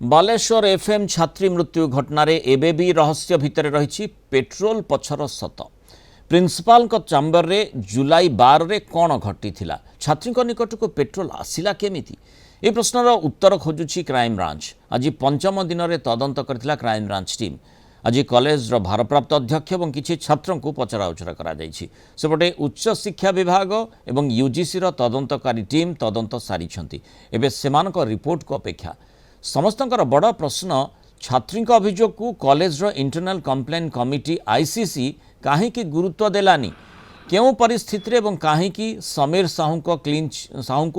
Baleshwar FM छात्री मृत्यु घटना एबे भी रहस्य भितर रही पेट्रोल पछर सत प्रिंसिपाल चैम्बर रे जुलाई 12 रे कौन घटी छात्री निकट को पेट्रोल आसिला केमिति ए प्रश्नर उत्तर खोजुछि क्राइम ब्रांच। आज पंचम दिन में तदंत करथिला क्राइम ब्रांच टीम। आज कॉलेज भारप्राप्त अध्यक्ष और किसी छात्रों को पचराउचरा करपटे उच्च शिक्षा विभाग और यूजीसी तदंतकारी टीम तदंत सारी एबे सेमानक रिपोर्ट को अपेक्षा। समस्तंकर बड़ प्रश्न छात्री अभियोग को college internal complain committee ICC कहीं गुरुत्व देलानी, क्यों परिस्थिति एवं कहीं समीर साहू को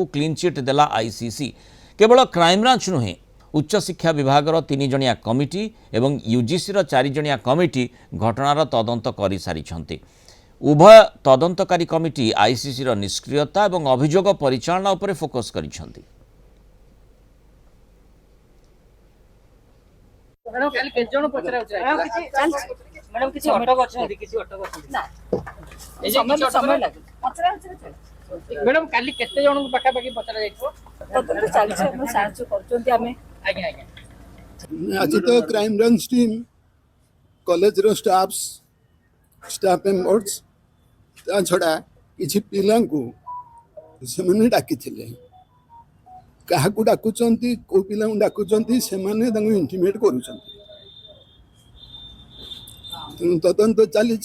क्लीन चिट देला आईसीसी। केवल क्राइम ब्रांच नुहे उच्च शिक्षा विभाग 3 जणिया कमिटी एवं यूजीसी 4 जणिया कमिटी घटनार तदंत कर सारी। उभय तदंतकारी कमिटी आईसीसी निष्क्रियता और अभियोग परिचालना उपर फोकस कर। मैडम काली केते जण पाखा पाखी पचरा जाइछो तो चली हम साहाय्य करचोंती आमे। आगे आगे आज तो क्राइम ब्रांच टीम कॉलेज रो स्टाफ मेंबर्स ता छड़ा किछि पिला को से माने डाकी थिले काहा को डाकुचंती को पिला को डाकुचंती से माने तांको इंटिमेट करूचंती तदंत चली।